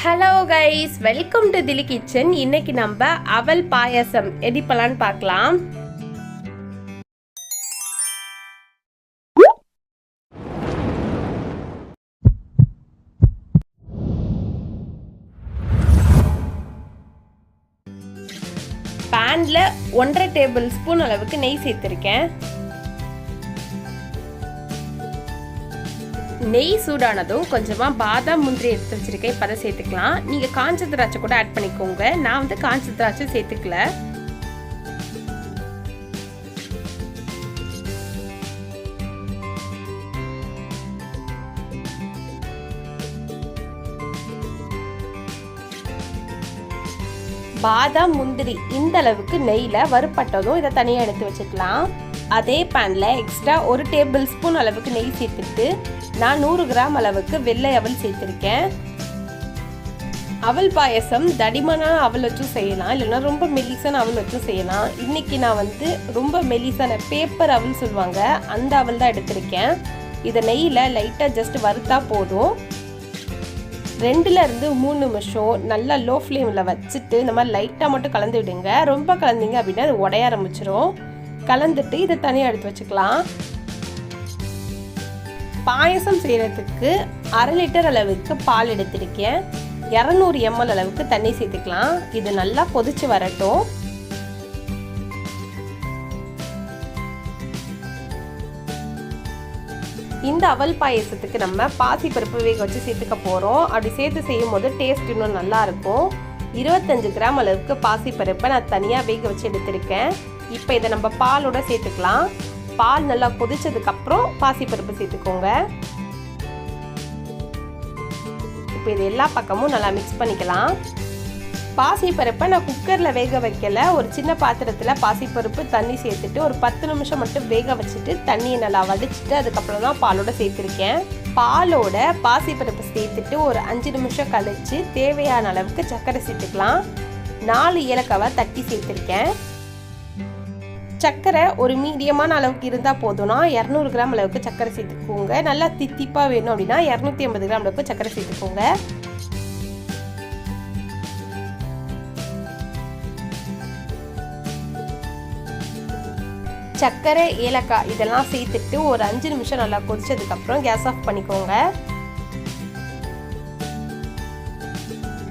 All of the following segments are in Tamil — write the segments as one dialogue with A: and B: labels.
A: ஹலோ கைஸ், வெல்கம் டு திலி கிச்சன். இன்னைக்கு நம்ம அவல் பாயசம் எப்படி பண்ணலான்னு பார்க்கலாம். பேன்ல 1.5 டேபிள் ஸ்பூன் அளவுக்கு நெய் சேர்த்திருக்கேன். நெய் சூடானதும் கொஞ்சமாக பாதாம் முந்திரி எடுத்து வச்சிருக்கேன். இப்போ அதை சேர்த்துக்கலாம். நீங்கள் காஞ்ச திராட்சை கூட ஆட் பண்ணிக்கோங்க. நான் வந்து காஞ்ச திராட்சை சேர்த்துக்கல. பாதாம் முந்திரி இந்த அளவுக்கு நெய்யில் வறுப்பட்டதும் இதை தனியாக எடுத்து வச்சுக்கலாம். அதே பேனில் எக்ஸ்ட்ரா 1 டேபிள் ஸ்பூன் அளவுக்கு நெய் சேர்த்துட்டு நான் 100 கிராம் அளவுக்கு வெள்ளை அவல் சேர்த்துருக்கேன். அவல் பாயசம் தடிமனான அவல் வச்சும் செய்யலாம், இல்லைன்னா ரொம்ப மெலிசான அவல் வச்சும் செய்யலாம். இன்னைக்கு நான் வந்து ரொம்ப மெலிசான பேப்பர் அவல் சொல்லுவாங்க, அந்த அவல் தான் எடுத்திருக்கேன். இதை நெய்யில் லைட்டாக ஜஸ்ட் வறுத்தா போதும். 2லேருந்து 3 நிமிஷம் நல்லா லோ ஃப்ளேமில் வச்சுட்டு இந்த மாதிரி லைட்டாக மட்டும் கலந்து விடுங்க. ரொம்ப கலந்தீங்க அப்படின்னா அது உடைய ஆரம்பிச்சிரும். கலந்துட்டு இதை தனியாக எடுத்து வச்சுக்கலாம். பாயசம் செய்கிறதுக்கு 1/2 லிட்டர் அளவுக்கு பால் எடுத்திருக்கேன். 200 ml அளவுக்கு தண்ணி சேர்த்துக்கலாம். இது நல்லா கொதிச்சு வரட்டும். இந்த அவல் பாயசத்துக்கு நம்ம பாசிப்பருப்பு வேக வச்சு சேர்த்துக்க போகிறோம். அப்படி சேர்த்து செய்யும் போது டேஸ்ட் இன்னும் நல்லா இருக்கும். 25 கிராம் அளவுக்கு பாசிப்பருப்பை நான் தனியாக வேக வச்சு எடுத்திருக்கேன். இப்போ இதை நம்ம பாலோட சேர்த்துக்கலாம். பால் நல்லா கொதிச்சதுக்கப்புறம் பாசிப்பருப்பு சேர்த்துக்கோங்க. இப்போ இது எல்லா பக்கமும் நல்லா மிக்ஸ் பண்ணிக்கலாம். பாசிப்பருப்பை நான் குக்கரில் வேக வைக்கல, ஒரு சின்ன பாத்திரத்தில் பாசிப்பருப்பு தண்ணி சேர்த்துட்டு ஒரு 10 நிமிஷம் மட்டும் வேக வச்சுட்டு தண்ணியை நல்லா வடிச்சிட்டு அதுக்கப்புறம் தான் பாலோட சேர்த்துருக்கேன். பாலோட பாசிப்பருப்பு சேர்த்துட்டு ஒரு 5 நிமிஷம் கழிச்சு தேவையான அளவுக்கு சர்க்கரை சேர்த்துக்கலாம். 4 ஏலக்காவை தட்டி சேர்த்துருக்கேன். சர்க்கரை ஒரு மீடியமான அளவுக்கு இருந்தால் போதும்னா 200 கிராம் அளவுக்கு சர்க்கரை சேர்த்துக்கோங்க. நல்லா தித்திப்பாக வேணும் அப்படின்னா 250 கிராம் அளவுக்கு சர்க்கரை சேர்த்துக்கோங்க. சர்க்கரை ஏலக்காய் இதெல்லாம் சேர்த்துட்டு ஒரு 5 நிமிஷம் நல்லா கொதிச்சதுக்கப்புறம் கேஸ் ஆஃப் பண்ணிக்கோங்க.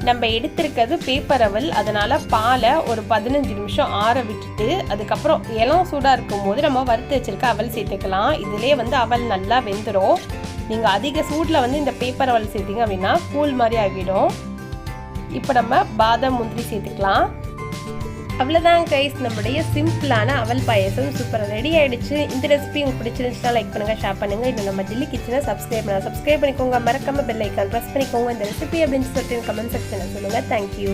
A: நம்ம எடுத்திருக்கிறது பேப்பர் அவல், அதனால பாலை ஒரு 15 நிமிஷம் ஆற விட்டுட்டு அதுக்கப்புறம் இளம் சூடாக இருக்கும் போது நம்ம வறுத்து வச்சிருக்க அவல் சேர்த்துக்கலாம். இதுலேயே வந்து அவல் நல்லா வெந்துடும். நீங்கள் அதிக சூடில் வந்து இந்த பேப்பர் அவல் சேர்த்திங்க அப்படின்னா கூழ் மாதிரி ஆகிடும். இப்போ நம்ம பாதாம் முந்திரி சேர்த்துக்கலாம். அவ்வளோதான் கைஸ், நம்மளுடைய சிம்பிளான அவல் பாயசம் சூப்பராக ரெடி ஆகிடுச்சு. இந்த ரெசிபி உங்களுக்கு பிடிச்சிருந்துச்சுன்னா லைக் பண்ணுங்கள், ஷேர் பண்ணுங்கள். இன்னும் நம்ம தில்லி கிச்சனை சப்ஸ்கிரைப் பண்ணிக்கோங்க. மறக்காமல் பெல் ஐக்கான் ப்ரெஸ் பண்ணிக்கோங்க. இந்த ரெசிபி அப்படின்னு சொல்லிட்டு கமெண்ட் செக்ஷனில் சொல்லுங்கள். தேங்க்யூ.